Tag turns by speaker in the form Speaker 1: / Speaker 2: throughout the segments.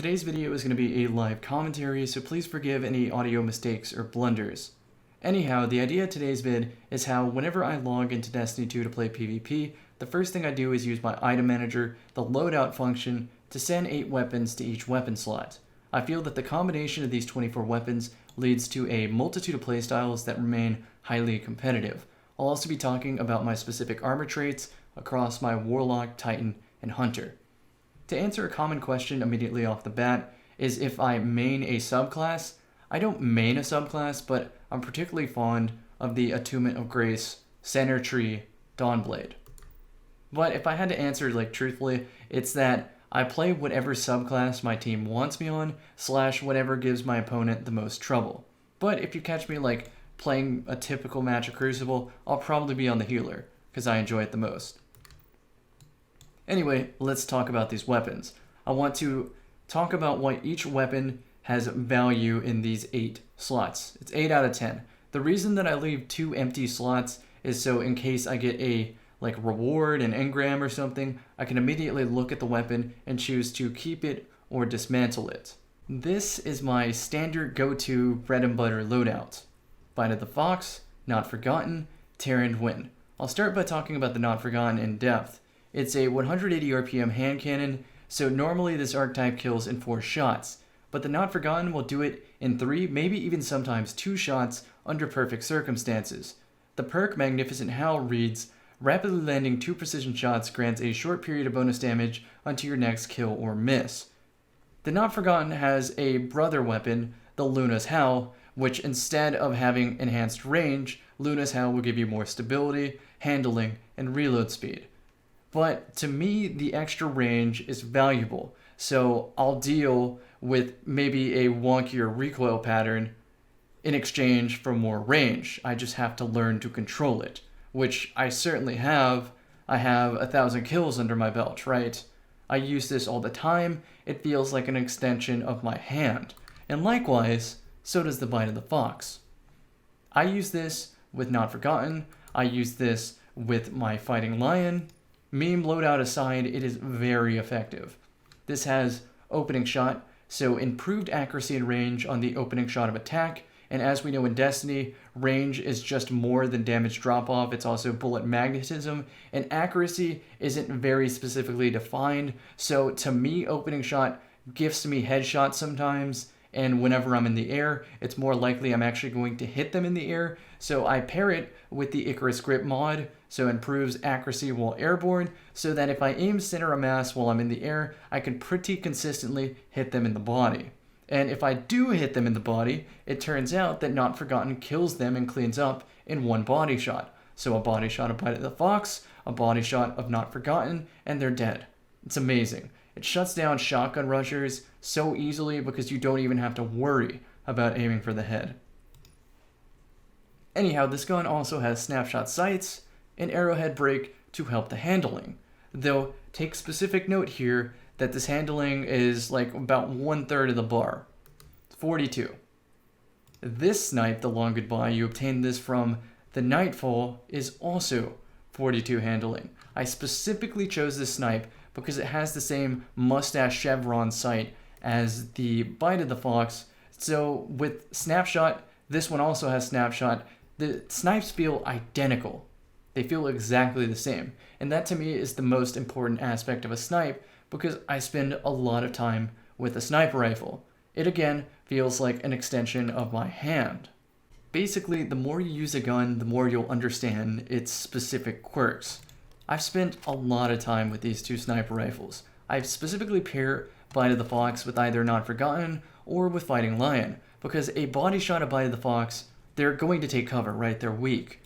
Speaker 1: Today's video is going to be a live commentary, so please forgive any audio mistakes or blunders. Anyhow, the idea of today's vid is how whenever I log into Destiny 2 to play PvP, the first thing I do is use my item manager, the loadout function, to send 8 weapons to each weapon slot. I feel that the combination of these 24 weapons leads to a multitude of playstyles that remain highly competitive. I'll also be talking about my specific armor traits across my Warlock, Titan, and Hunter. To answer a common question immediately off the bat is if I main a subclass. I don't main a subclass, but I'm particularly fond of the Attunement of Grace, Center Tree, Dawnblade. But if I had to answer truthfully, it's that I play whatever subclass my team wants me on, / whatever gives my opponent the most trouble. But if you catch me playing a typical match of Crucible, I'll probably be on the healer, because I enjoy it the most. Anyway, let's talk about these weapons. I want to talk about why each weapon has value in these 8 slots. It's 8 out of 10. The reason that I leave 2 empty slots is so in case I get a reward, an engram or something, I can immediately look at the weapon and choose to keep it or dismantle it. This is my standard go-to bread and butter loadout. Bite of the Fox, Not Forgotten, Tear and Win. I'll start by talking about the Not Forgotten in depth. It's a 180 RPM hand cannon, so normally this archetype kills in 4 shots, but the Not Forgotten will do it in 3, maybe even sometimes 2 shots under perfect circumstances. The perk Magnificent Howl reads, rapidly landing 2 precision shots grants a short period of bonus damage until your next kill or miss. The Not Forgotten has a brother weapon, the Luna's Howl, which instead of having enhanced range, Luna's Howl will give you more stability, handling, and reload speed. But to me, the extra range is valuable, so I'll deal with maybe a wonkier recoil pattern in exchange for more range. I just have to learn to control it, which I certainly have. I have 1,000 kills under my belt, right? I use this all the time. It feels like an extension of my hand. And likewise, so does the Bite of the Fox. I use this with Not Forgotten. I use this with my Fighting Lion. Meme loadout aside, it is very effective. This has opening shot, so improved accuracy and range on the opening shot of attack, and as we know in Destiny, range is just more than damage drop-off, it's also bullet magnetism, and accuracy isn't very specifically defined, so to me, opening shot gifts me headshots sometimes, and whenever I'm in the air, it's more likely I'm actually going to hit them in the air, so I pair it with the Icarus Grip mod, so it improves accuracy while airborne, so that if I aim center of mass while I'm in the air, I can pretty consistently hit them in the body. And if I do hit them in the body, it turns out that Not Forgotten kills them and cleans up in 1 body shot. So a body shot of Bite of the Fox, a body shot of Not Forgotten, and they're dead. It's amazing. It shuts down shotgun rushers so easily because you don't even have to worry about aiming for the head. Anyhow, this gun also has snapshot sights and arrowhead break to help the handling. Though, take specific note here that this handling is about 1/3 of the bar. 42. This snipe, the Long Goodbye, you obtained this from the Nightfall, is also 42 handling. I specifically chose this snipe because it has the same mustache chevron sight as the Bite of the Fox. So with snapshot, this one also has snapshot. The snipes feel identical. They feel exactly the same. And that to me is the most important aspect of a snipe because I spend a lot of time with a sniper rifle. It again feels like an extension of my hand. Basically, the more you use a gun, the more you'll understand its specific quirks. I've spent a lot of time with these 2 sniper rifles. I've specifically paired Bite of the Fox with either Not Forgotten or with Fighting Lion, because a body shot of Bite of the Fox, they're going to take cover, right? They're weak.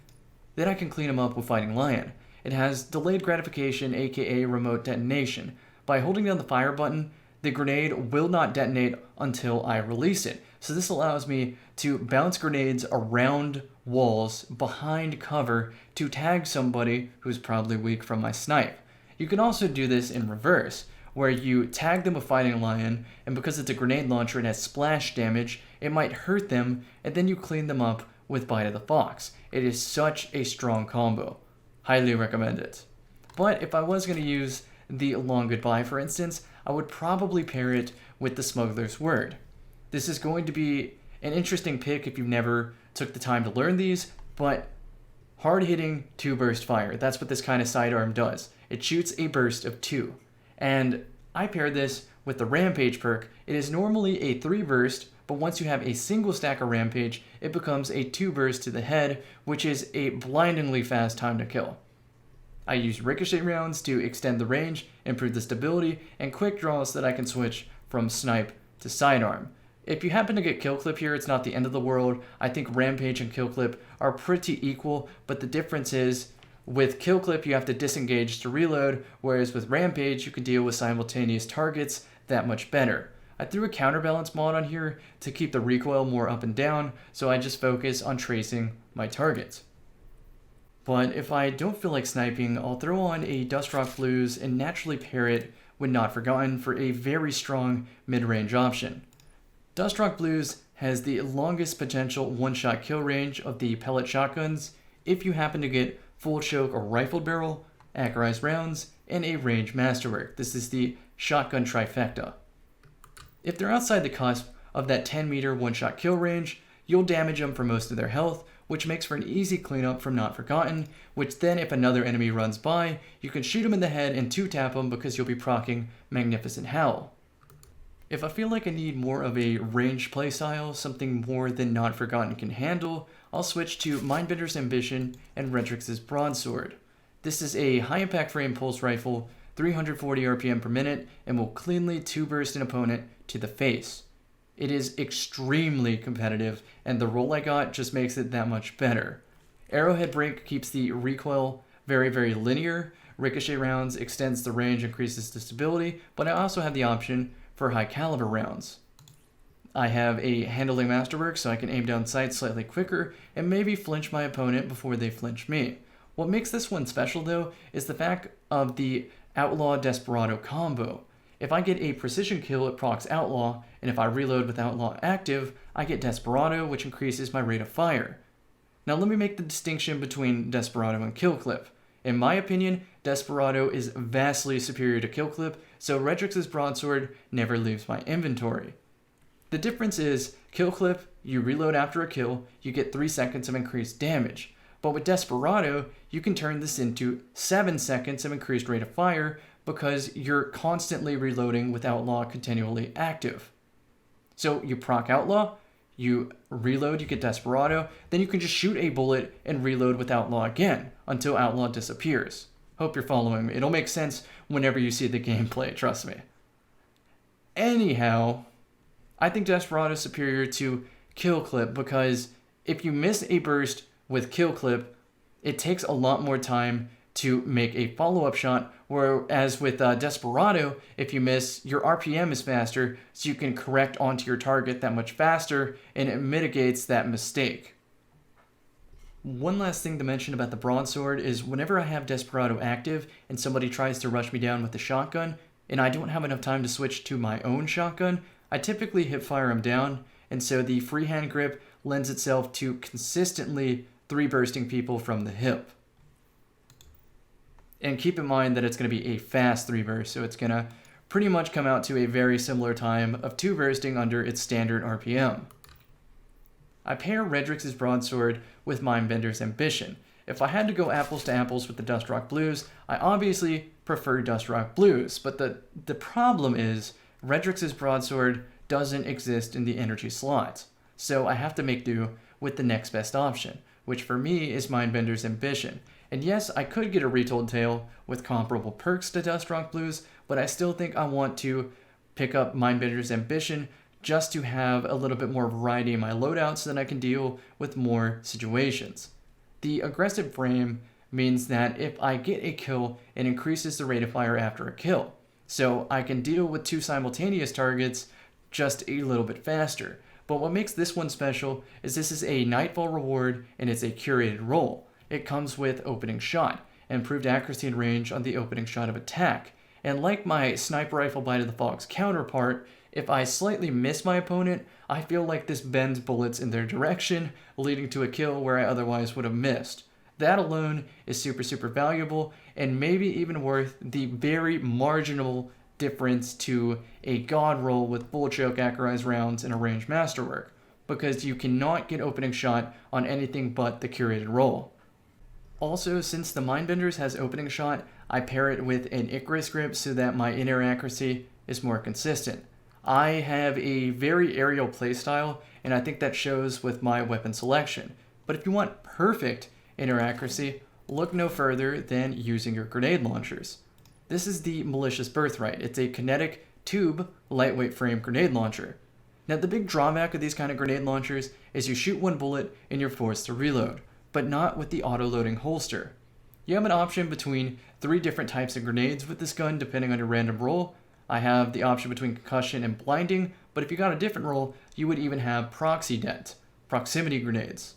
Speaker 1: Then I can clean them up with Fighting Lion. It has delayed gratification, aka remote detonation. By holding down the fire button, the grenade will not detonate until I release it. So this allows me to bounce grenades around walls behind cover to tag somebody who's probably weak from my snipe. You can also do this in reverse, where you tag them with Fighting Lion, and because it's a grenade launcher and has splash damage, it might hurt them, and then you clean them up with Bite of the Fox. It is such a strong combo. Highly recommend it. But if I was going to use the Long Goodbye, for instance, I would probably pair it with the Smuggler's Word. This is going to be an interesting pick if you never took the time to learn these, but hard-hitting 2-burst fire. That's what this kind of sidearm does. It shoots a burst of 2. And I pair this with the Rampage perk. It is normally a 3-burst, but once you have a single stack of Rampage, it becomes a 2-burst to the head, which is a blindingly fast time to kill. I use ricochet rounds to extend the range, improve the stability, and quick draws so that I can switch from snipe to sidearm. If you happen to get kill clip here, it's not the end of the world. I think Rampage and kill clip are pretty equal, but the difference is with kill clip you have to disengage to reload, whereas with Rampage you can deal with simultaneous targets that much better. I threw a counterbalance mod on here to keep the recoil more up and down, so I just focus on tracing my targets. But if I don't feel like sniping, I'll throw on a Dustrock Blues and naturally pair it with Not Forgotten for a very strong mid-range option. Dustrock Blues has the longest potential one-shot kill range of the pellet shotguns if you happen to get full choke or rifled barrel, accurized rounds, and a range masterwork. This is the shotgun trifecta. If they're outside the cusp of that 10-meter one-shot kill range, you'll damage them for most of their health, which makes for an easy cleanup from Not Forgotten, which then if another enemy runs by, you can shoot him in the head and 2-tap him because you'll be proccing Magnificent Howl. If I feel like I need more of a ranged playstyle, something more than Not Forgotten can handle, I'll switch to Mindbender's Ambition and Redrix's Broadsword. This is a high-impact frame pulse rifle, 340 RPM per minute, and will cleanly 2-burst an opponent to the face. It is extremely competitive, and the roll I got just makes it that much better. Arrowhead Break keeps the recoil very, very linear. Ricochet rounds extends the range, increases the stability, but I also have the option for high caliber rounds. I have a handling masterwork so I can aim down sights slightly quicker and maybe flinch my opponent before they flinch me. What makes this one special though is the fact of the Outlaw Desperado combo. If I get a precision kill, it procs Outlaw, and if I reload with Outlaw active, I get Desperado, which increases my rate of fire. Now let me make the distinction between Desperado and Kill Clip. In my opinion, Desperado is vastly superior to Kill Clip, so Redrix's Broadsword never leaves my inventory. The difference is, Kill Clip, you reload after a kill, you get 3 seconds of increased damage. But with Desperado, you can turn this into 7 seconds of increased rate of fire because you're constantly reloading with Outlaw continually active. So you proc Outlaw, you reload, you get Desperado, then you can just shoot a bullet and reload with Outlaw again until Outlaw disappears. Hope you're following me. It'll make sense whenever you see the gameplay, trust me. Anyhow, I think Desperado is superior to Kill Clip because if you miss a burst with Kill Clip, it takes a lot more time to make a follow-up shot, whereas with Desperado, if you miss, your RPM is faster, so you can correct onto your target that much faster, and it mitigates that mistake. One last thing to mention about the Broadsword is whenever I have Desperado active and somebody tries to rush me down with the shotgun, and I don't have enough time to switch to my own shotgun, I typically hip fire them down, and so the freehand grip lends itself to consistently 3-bursting people from the hip. And keep in mind that it's going to be a fast 3-burst, so it's going to pretty much come out to a very similar time of 2-bursting under its standard RPM. I pair Redrix's Broadsword with Mindbender's Ambition. If I had to go apples to apples with the Dustrock Blues, I obviously prefer Dustrock Blues, but the problem is Redrix's Broadsword doesn't exist in the energy slots, so I have to make do with the next best option, which for me is Mindbender's Ambition. And yes, I could get a retold tale with comparable perks to Dustrock Blues, but I still think I want to pick up Mindbender's Ambition just to have a little bit more variety in my loadouts so that I can deal with more situations. The aggressive frame means that if I get a kill, it increases the rate of fire after a kill. So I can deal with 2 simultaneous targets just a little bit faster. But what makes this one special is this is a Nightfall reward and it's a curated roll. It comes with opening shot, improved accuracy and range on the opening shot of attack. And like my sniper rifle Bite of the Fox counterpart, if I slightly miss my opponent, I feel like this bends bullets in their direction, leading to a kill where I otherwise would have missed. That alone is super valuable and maybe even worth the very marginal difference to a god roll with full choke accurized rounds and a ranged masterwork, because you cannot get opening shot on anything but the curated roll. Also, since the Mindbenders has opening shot, I pair it with an Icarus grip so that my in-air accuracy is more consistent. I have a very aerial playstyle, and I think that shows with my weapon selection. But if you want perfect in-air accuracy, look no further than using your grenade launchers. This is the Malicious Birthright. It's a kinetic tube lightweight frame grenade launcher. Now, the big drawback of these kind of grenade launchers is you shoot one bullet and you're forced to reload, but not with the auto-loading holster. You have an option between 3 different types of grenades with this gun depending on your random roll. I have the option between concussion and blinding, but if you got a different roll, you would even have proxy dent, proximity grenades.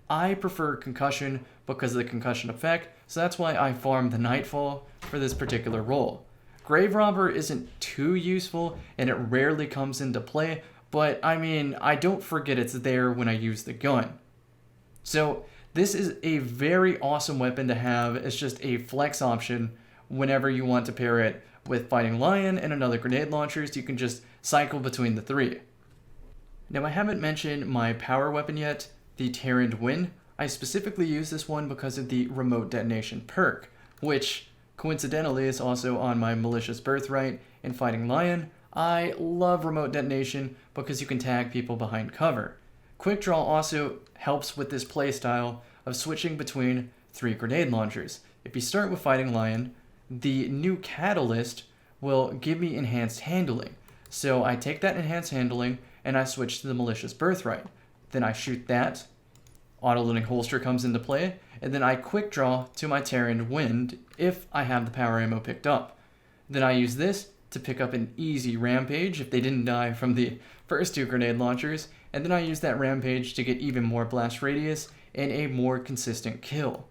Speaker 1: I prefer concussion because of the concussion effect, so that's why I farm the Nightfall for this particular roll. Grave Robber isn't too useful and it rarely comes into play, but I mean, I don't forget it's there when I use the gun. So this is a very awesome weapon to have. It's just a flex option whenever you want to pair it with Fighting Lion and another grenade launchers. You can just cycle between the 3. Now, I haven't mentioned my power weapon yet, the Terran Wind. I specifically use this one because of the remote detonation perk, which coincidentally is also on my Malicious Birthright and Fighting Lion. I love remote detonation because you can tag people behind cover. Quick Draw also helps with this playstyle of switching between 3 grenade launchers. If you start with Fighting Lion, the new catalyst will give me enhanced handling. So I take that enhanced handling and I switch to the Malicious Birthright. Then I shoot that, auto-loading holster comes into play, and then I quick draw to my Terran Wind if I have the power ammo picked up. Then I use this to pick up an easy Rampage if they didn't die from the first 2 grenade launchers, and then I use that Rampage to get even more blast radius and a more consistent kill.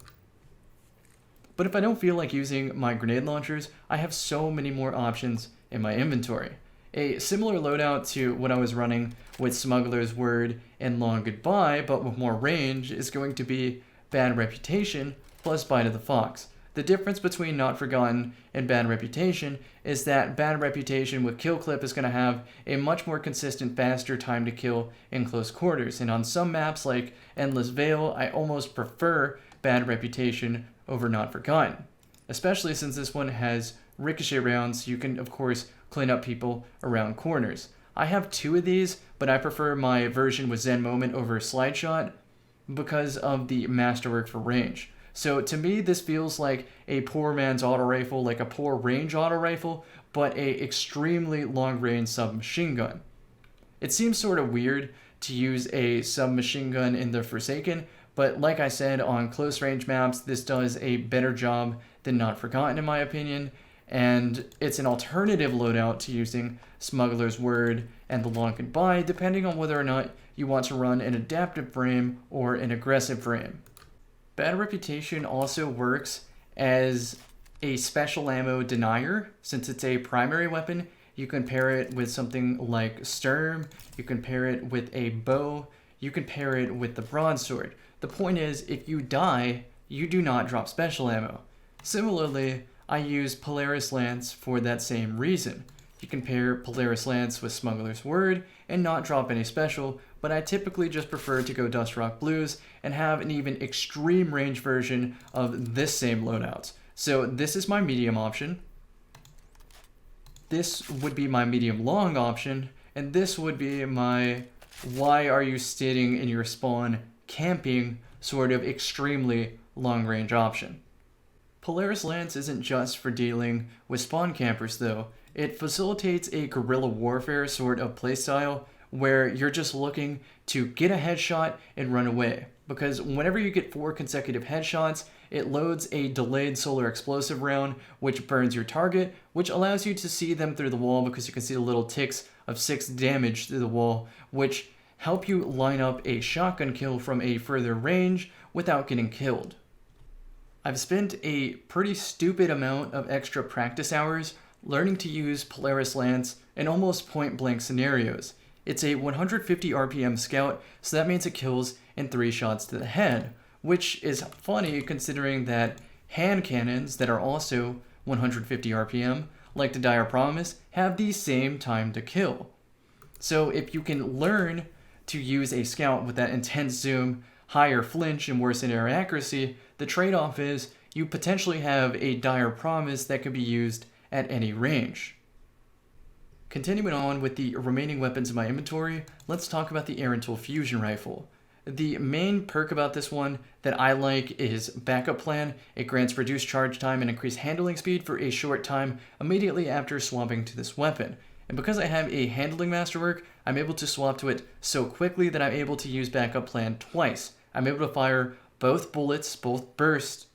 Speaker 1: But if I don't feel like using my grenade launchers, I have so many more options in my inventory. A similar loadout to what I was running with Smuggler's Word and Long Goodbye, but with more range, is going to be Bad Reputation plus Bite of the Fox. The difference between Not Forgotten and Bad Reputation is that Bad Reputation with kill clip is going to have a much more consistent, faster time to kill in close quarters. And on some maps like Endless Vale, I almost prefer Bad Reputation over Not Forgotten. Especially since this one has ricochet rounds, you can of course clean up people around corners. I have 2 of these, but I prefer my version with Zen Moment over Slide Shot because of the masterwork for range. So to me, this feels like a poor man's auto rifle, like a poor range auto rifle, but a extremely long range submachine gun. It seems sort of weird to use a submachine gun in the Forsaken, but like I said, on close range maps, this does a better job than Not Forgotten in my opinion, and it's an alternative loadout to using Smuggler's Word and the Long Goodbye, depending on whether or not you want to run an adaptive frame or an aggressive frame. Bad Reputation also works as a special ammo denier. Since it's a primary weapon, you can pair it with something like Sturm, you can pair it with a bow, you can pair it with the broadsword. The point is, if you die, you do not drop special ammo. Similarly, I use Polaris Lance for that same reason. You can pair Polaris Lance with Smuggler's Word and not drop any special, but I typically just prefer to go Dust Rock Blues and have an even extreme range version of this same loadout. So this is my medium option. This would be my medium long option, and this would be my why are you sitting in your spawn camping sort of extremely long range option. Polaris Lance isn't just for dealing with spawn campers though. It facilitates a guerrilla warfare sort of playstyle where you're just looking to get a headshot and run away. Because whenever you get 4 consecutive headshots, it loads a delayed solar explosive round which burns your target, which allows you to see them through the wall because you can see the little ticks of 6 damage through the wall, which help you line up a shotgun kill from a further range without getting killed. I've spent a pretty stupid amount of extra practice hours learning to use Polaris Lance in almost point-blank scenarios. It's a 150 RPM scout, so that means it kills in 3 shots to the head, which is funny considering that hand cannons that are also 150 RPM like the Dire Promise, have the same time to kill. So if you can learn to use a scout with that intense zoom, higher flinch, and worse in-air accuracy, the trade-off is you potentially have a Dire Promise that can be used at any range. Continuing on with the remaining weapons in my inventory, let's talk about the Aerental Fusion Rifle. The main perk about this one that I like is Backup Plan. It grants reduced charge time and increased handling speed for a short time immediately after swapping to this weapon. And because I have a handling masterwork, I'm able to swap to it so quickly that I'm able to use Backup Plan twice. I'm able to fire both bullets, both bursts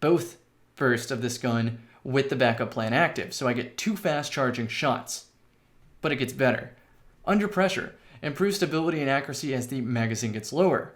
Speaker 1: of this gun with the Backup Plan active. So I get 2 fast charging shots. But it gets better. Under pressure, improves stability and accuracy as the magazine gets lower.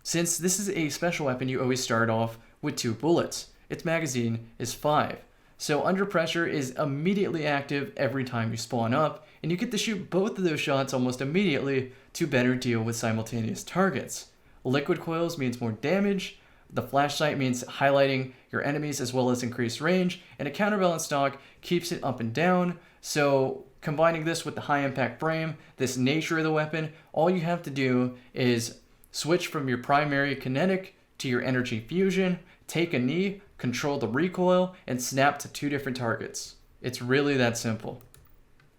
Speaker 1: Since this is a special weapon, you always start off with 2 bullets. Its magazine is 5. So under pressure is immediately active every time you spawn up, and you get to shoot both of those shots almost immediately to better deal with simultaneous targets. Liquid coils means more damage, the flashlight means highlighting your enemies as well as increased range, and a counterbalance stock keeps it up and down. So combining this with the high impact frame, this nature of the weapon, all you have to do is switch from your primary kinetic to your energy fusion, take a knee, control the recoil, and snap to 2 different targets. It's really that simple.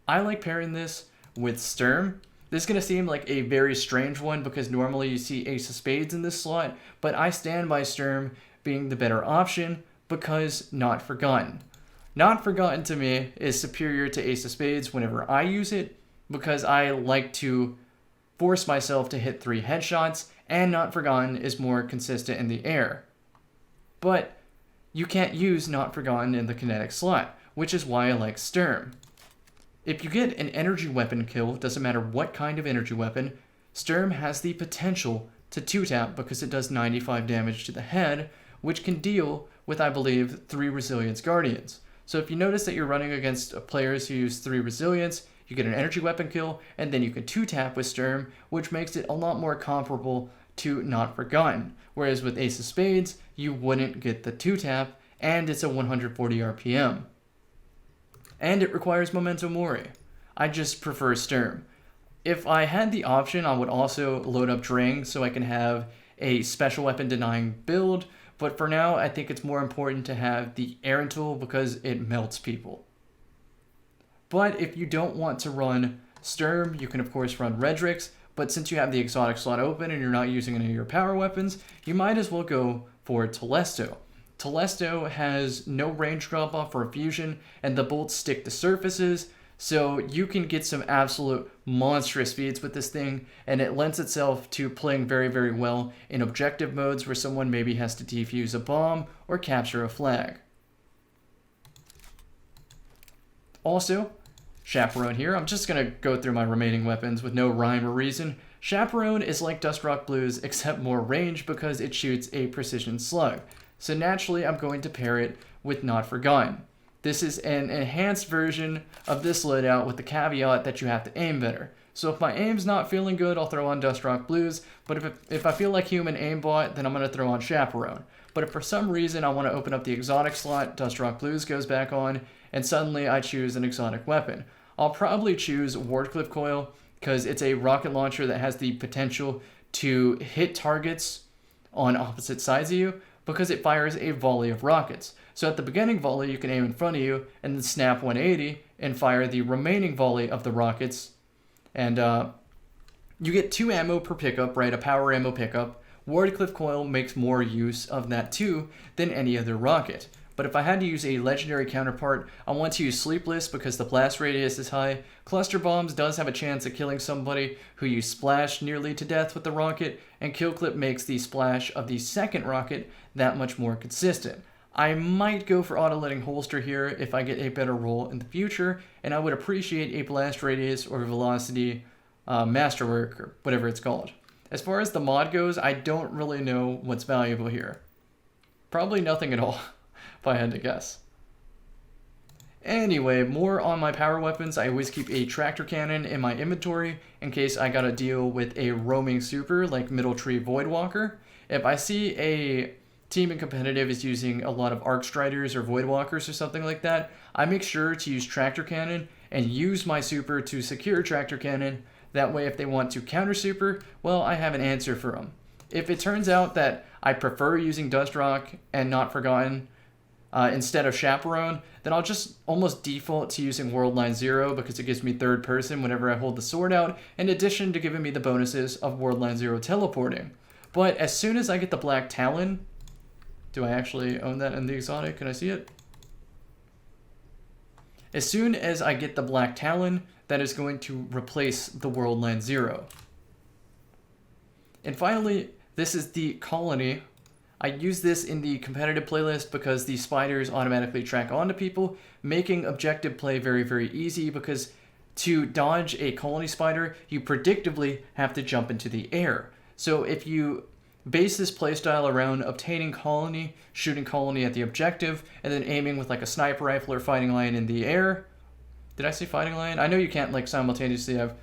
Speaker 1: I like pairing this with Sturm. This is going to seem like a very strange one because normally you see Ace of Spades in this slot, but I stand by Sturm being the better option because Not Forgotten. Not Forgotten to me is superior to Ace of Spades whenever I use it because I like to force myself to hit 3 headshots, and Not Forgotten is more consistent in the air. But you can't use Not Forgotten in the kinetic slot, which is why I like Sturm. If you get an energy weapon kill, doesn't matter what kind of energy weapon, Sturm has the potential to 2-tap because it does 95 damage to the head, which can deal with, I believe, 3 Resilience Guardians. So if you notice that you're running against players who use 3 Resilience, you get an energy weapon kill, and then you can 2-tap with Sturm, which makes it a lot more comparable to Not Forgotten. Whereas with Ace of Spades, you wouldn't get the 2-tap, and it's a 140 RPM. And it requires Memento Mori. I just prefer Sturm. If I had the option, I would also load up Drang so I can have a special weapon denying build, but for now, I think it's more important to have the Aerental because it melts people. But if you don't want to run Sturm, you can of course run Redrix, but since you have the exotic slot open and you're not using any of your power weapons, you might as well go for Telesto. Telesto has no range drop off for a fusion, and the bolts stick to surfaces, so you can get some absolute monstrous speeds with this thing, and it lends itself to playing very, very well in objective modes where someone maybe has to defuse a bomb or capture a flag. Also, Chaperone here. I'm just going to go through my remaining weapons with no rhyme or reason. Chaperone is like Dustrock Blues except more range because it shoots a precision slug. So naturally I'm going to pair it with Not Forgotten. This is an enhanced version of this loadout with the caveat that you have to aim better. So if my aim's not feeling good, I'll throw on Dustrock Blues, but if I feel like human aimbot, then I'm going to throw on Chaperone. But if for some reason I want to open up the exotic slot, Dustrock Blues goes back on, and suddenly I choose an exotic weapon. I'll probably choose Wardcliff Coil because it's a rocket launcher that has the potential to hit targets on opposite sides of you because it fires a volley of rockets. So at the beginning volley, you can aim in front of you and then snap 180 and fire the remaining volley of the rockets. And you get 2 ammo per pickup, right? A power ammo pickup. Wardcliff Coil makes more use of that too than any other rocket. But if I had to use a legendary counterpart, I want to use Sleepless because the blast radius is high. Cluster Bombs does have a chance of killing somebody who you splash nearly to death with the rocket, and Kill Clip makes the splash of the second rocket that much more consistent. I might go for Auto-Letting Holster here if I get a better roll in the future, and I would appreciate a blast radius or velocity masterwork, or whatever it's called. As far as the mod goes, I don't really know what's valuable here. Probably nothing at all, if I had to guess. Anyway, more on my power weapons. I always keep a tractor cannon in my inventory in case I gotta deal with a roaming super like Middle Tree Voidwalker. If I see a team in competitive is using a lot of arc striders or void walkers or something like that, I make sure to use tractor cannon and use my super to secure tractor cannon. That way if they want to counter super, well, I have an answer for them. If it turns out that I prefer using Dust Rock and Not Forgotten instead of Chaperone, then I'll just almost default to using World Line 0 because it gives me third person whenever I hold the sword out, in addition to giving me the bonuses of World Line 0 teleporting. But as soon as I get the Black Talon, do I actually own that in the exotic? Can I see it? As soon as I get the Black Talon, that is going to replace the World Line 0. And finally, this is the Colony. I use this in the competitive playlist because the spiders automatically track onto people, making objective play very, very easy because to dodge a Colony spider, you predictably have to jump into the air. So if you base this playstyle around obtaining Colony, shooting Colony at the objective, and then aiming with like a sniper rifle or fighting lion in the air. Did I say fighting lion? I know you can't like simultaneously have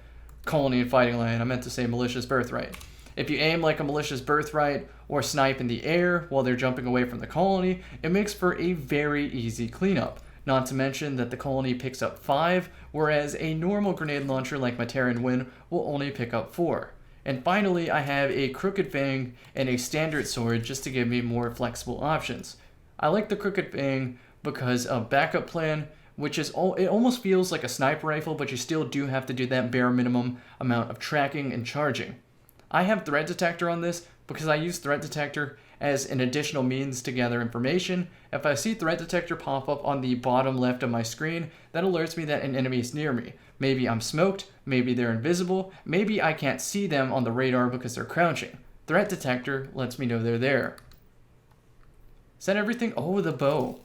Speaker 1: Colony and fighting lion. I meant to say malicious birthright. If you aim like a malicious birthright or snipe in the air while they're jumping away from the Colony, it makes for a very easy cleanup. Not to mention that the Colony picks up 5, whereas a normal grenade launcher like my Terran Wind will only pick up 4. And finally, I have a Crooked Fang and a Standard Sword just to give me more flexible options. I like the Crooked Fang because of backup plan, which is it almost feels like a sniper rifle, but you still do have to do that bare minimum amount of tracking and charging. I have Threat Detector on this because I use Threat Detector as an additional means to gather information. If I see Threat Detector pop up on the bottom left of my screen, that alerts me that an enemy is near me. Maybe I'm smoked, maybe they're invisible, maybe I can't see them on the radar because they're crouching. Threat Detector lets me know they're there. Is that everything? Oh, the bow.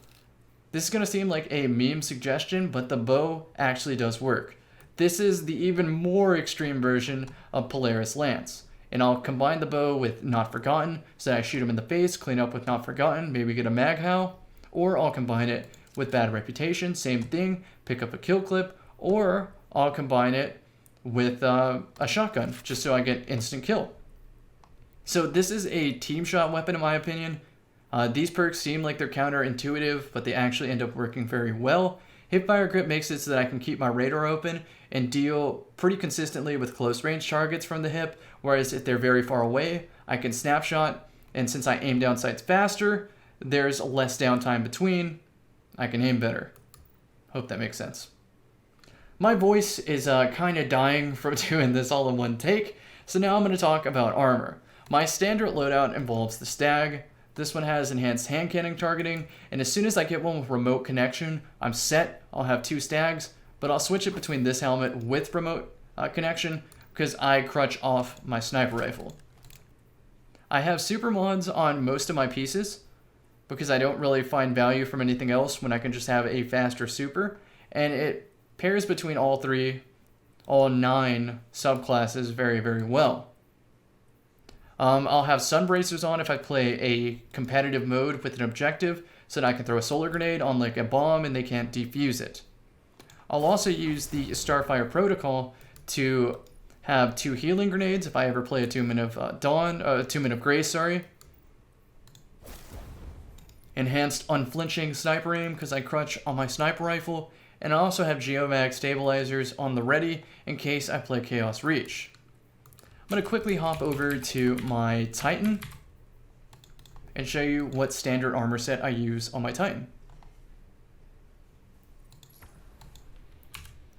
Speaker 1: This is going to seem like a meme suggestion, but the bow actually does work. This is the even more extreme version of Polaris Lance. And I'll combine the bow with Not Forgotten, so that I shoot him in the face, clean up with Not Forgotten, maybe get a mag howl. Or I'll combine it with Bad Reputation, same thing, pick up a kill clip. Or I'll combine it with a shotgun, just so I get instant kill. So this is a team shot weapon in my opinion. These perks seem like they're counterintuitive, but they actually end up working very well. Hipfire Grip makes it so that I can keep my radar open and deal pretty consistently with close range targets from the hip, whereas if they're very far away, I can snapshot, and since I aim down sights faster, there's less downtime between, I can aim better. Hope that makes sense. My voice is kind of dying from doing this all in one take, so now I'm going to talk about armor. My standard loadout involves the Stag. This one has enhanced hand cannon targeting, and as soon as I get one with remote connection, I'm set. I'll have 2 Stags, but I'll switch it between this helmet with remote connection because I crutch off my sniper rifle. I have super mods on most of my pieces because I don't really find value from anything else when I can just have a faster super, and it pairs between all 9 subclasses very, very well. I'll have sun bracers on if I play a competitive mode with an objective so that I can throw a solar grenade on like a bomb and they can't defuse it. I'll also use the Starfire Protocol to have 2 healing grenades if I ever play a Tumen of Tumen of Grace, sorry. Enhanced unflinching sniper aim because I crutch on my sniper rifle, and I also have Geomag stabilizers on the ready in case I play Chaos Reach. I'm going to quickly hop over to my Titan and show you what standard armor set I use on my Titan.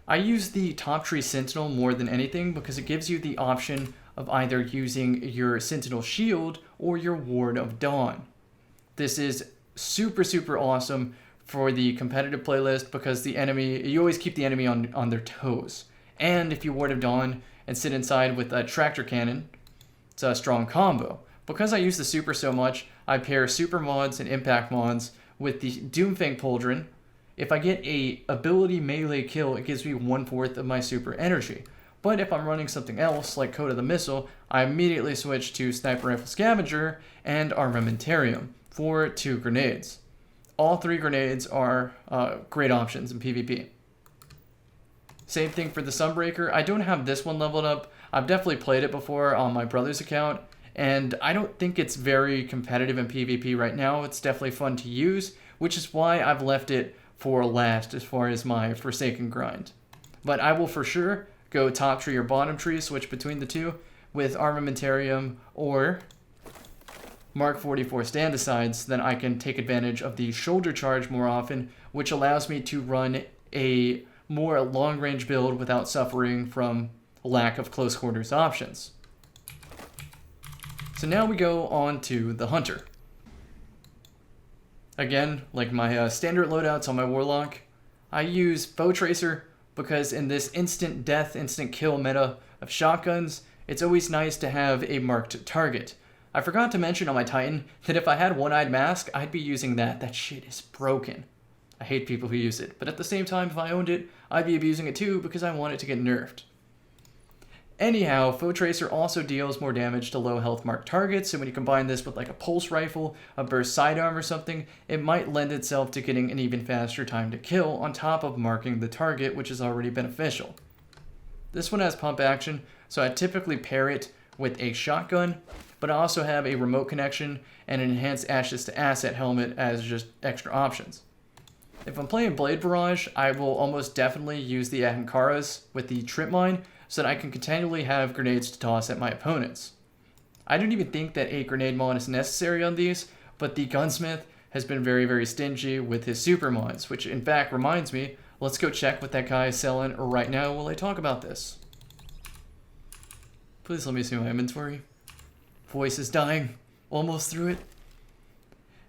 Speaker 1: I use the Top Tree Sentinel more than anything because it gives you the option of either using your Sentinel Shield or your Ward of Dawn. This is super, super awesome for the competitive playlist because you always keep the enemy on their toes. And if you Ward of Dawn and sit inside with a tractor cannon, it's a strong combo. Because I use the super so much, I pair super mods and impact mods with the Doomfang Pauldron. If I get a ability melee kill, it gives me 1/4 of my super energy. But if I'm running something else, like Code of the Missile, I immediately switch to Sniper Rifle Scavenger and Armamentarium for 2 grenades. All 3 grenades are great options in PvP. Same thing for the Sunbreaker. I don't have this one leveled up. I've definitely played it before on my brother's account, and I don't think it's very competitive in PvP right now. It's definitely fun to use, which is why I've left it for last as far as my Forsaken grind. But I will for sure go top tree or bottom tree, switch between the two with Armamentarium or Mark 44 stand-asides, then I can take advantage of the shoulder charge more often, which allows me to run a more long-range build without suffering from lack of close quarters options. So now we go on to the Hunter. Again, like my standard loadouts on my Warlock, I use Foe Tracer because in this instant death, instant kill meta of shotguns, it's always nice to have a marked target. I forgot to mention on my Titan that if I had One-Eyed Mask, I'd be using that. That shit is broken. I hate people who use it, but at the same time, if I owned it, I'd be abusing it too because I want it to get nerfed. Anyhow, Foe Tracer also deals more damage to low health marked targets, so when you combine this with like a pulse rifle, a burst sidearm or something, it might lend itself to getting an even faster time to kill on top of marking the target, which is already beneficial. This one has pump action, so I typically pair it with a shotgun, but I also have a remote connection and an enhanced Ashes to Asset helmet as just extra options. If I'm playing Blade Barrage, I will almost definitely use the Ahamkaras with the Trip Mine, so that I can continually have grenades to toss at my opponents. I don't even think that a grenade mon is necessary on these, but the gunsmith has been very, very stingy with his super mons, which in fact reminds me, let's go check what that guy is selling right now while I talk about this. Please let me see my inventory. Voice is dying. Almost through it.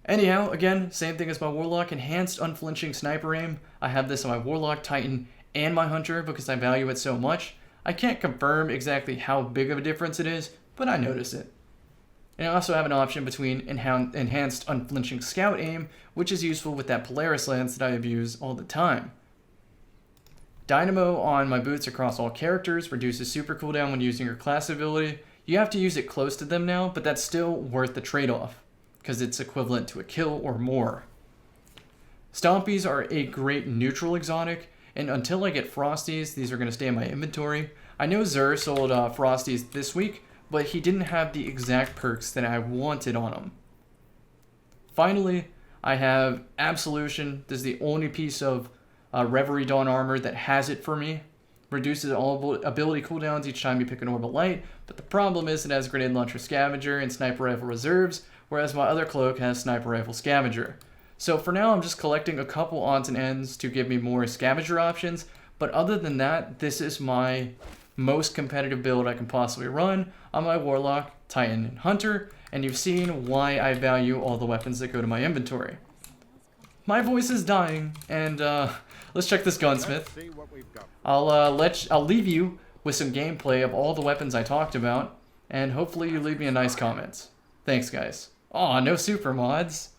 Speaker 1: Anyhow, again, same thing as my Warlock, enhanced unflinching sniper aim. I have this on my Warlock, Titan, and my Hunter because I value it so much. I can't confirm exactly how big of a difference it is, but I notice it. And I also have an option between enhanced unflinching scout aim, which is useful with that Polaris lance that I abuse all the time. Dynamo on my boots across all characters reduces super cooldown when using your class ability. You have to use it close to them now, but that's still worth the trade-off, because it's equivalent to a kill or more. Stompies are a great neutral exotic, and until I get Frosties, these are going to stay in my inventory. I know Zur sold Frosties this week, but he didn't have the exact perks that I wanted on him. Finally, I have Absolution. This is the only piece of Reverie Dawn armor that has it for me. Reduces all ability cooldowns each time you pick an Orbital Light, but the problem is it has Grenade Launcher Scavenger and Sniper Rifle Reserves, whereas my other cloak has Sniper Rifle Scavenger. So for now, I'm just collecting a couple odds and ends to give me more scavenger options, but other than that, this is my most competitive build I can possibly run on my Warlock, Titan, and Hunter, and you've seen why I value all the weapons that go to my inventory. My voice is dying, and let's check this gunsmith. I'll leave you with some gameplay of all the weapons I talked about, and hopefully you leave me a nice comment. Thanks, guys. Aw, no super mods.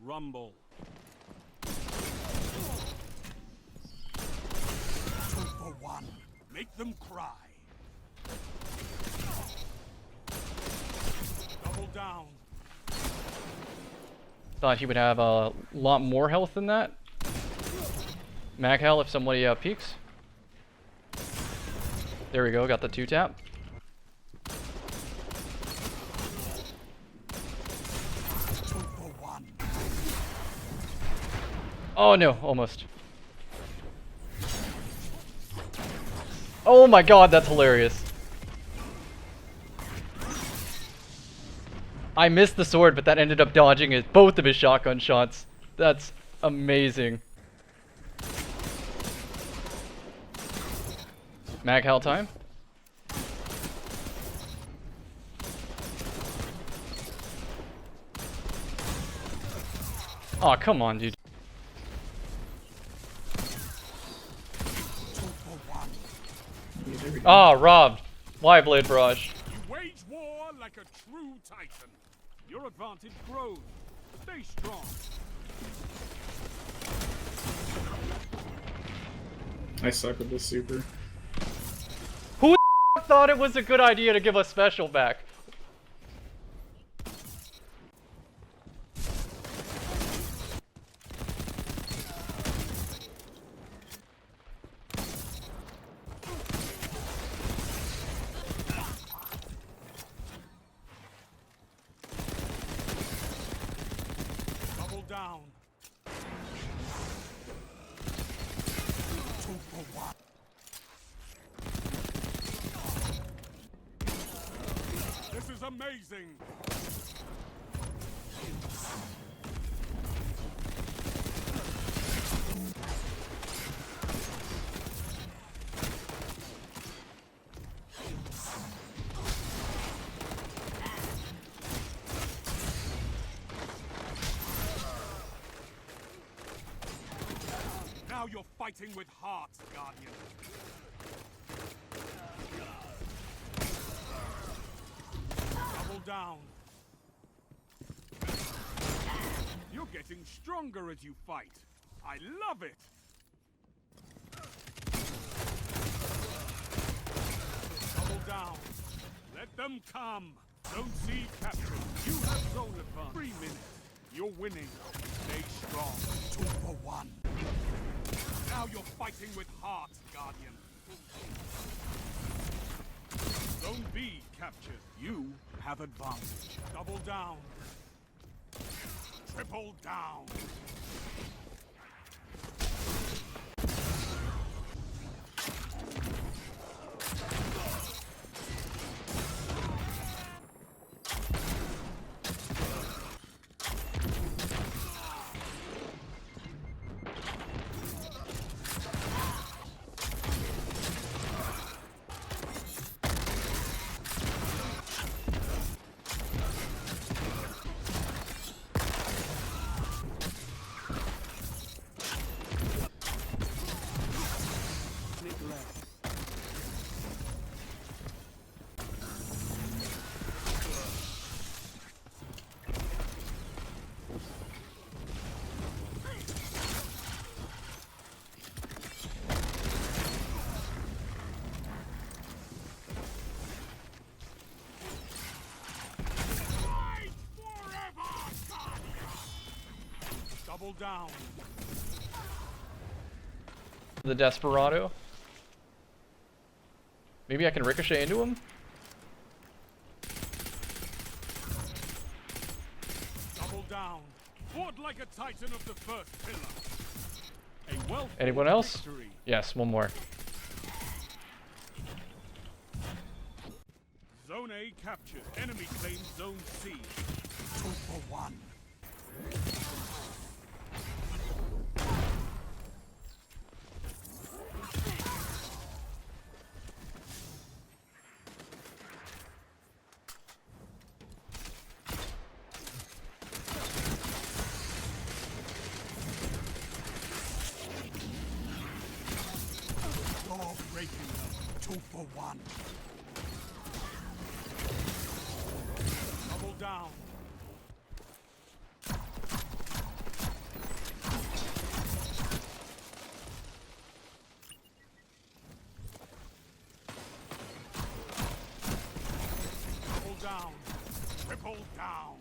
Speaker 2: Rumble. 2 for 1. Make them cry. Double down.
Speaker 1: Thought he would have a lot more health than that. Mag hell if somebody peeks. There we go, got the 2-tap. Oh no, almost. Oh my god, that's hilarious. I missed the sword, but that ended up dodging both of his shotgun shots. That's amazing. Mag hell time. Oh, come on, dude. Ah, oh, robbed. Why Blade Barrage?
Speaker 2: You wage war like a true titan. Your advantage grows. Stay strong.
Speaker 3: I suck with this super.
Speaker 1: Who the thought it was a good idea to give us special back?
Speaker 2: amazing! Now you're fighting with heart, Guardian. Double down. You're getting stronger as you fight. I love it. Double down. Let them come. Zone C captured. You have zone advantage. 3 minutes. You're winning. Stay strong. 2 for 1. Now you're fighting with heart, Guardian. Zone B captured. You have advantage. Double down. Triple down. Double down.
Speaker 4: The Desperado. Maybe I can ricochet into him?
Speaker 2: Double down. Fought like a titan of the first pillar. A well.
Speaker 4: Anyone else?
Speaker 2: Victory.
Speaker 4: Yes, one more.
Speaker 2: Zone A captured. Enemy claims Zone C. 2 for 1. Door breaking them. 2 for 1. Double down. Double down. Triple down.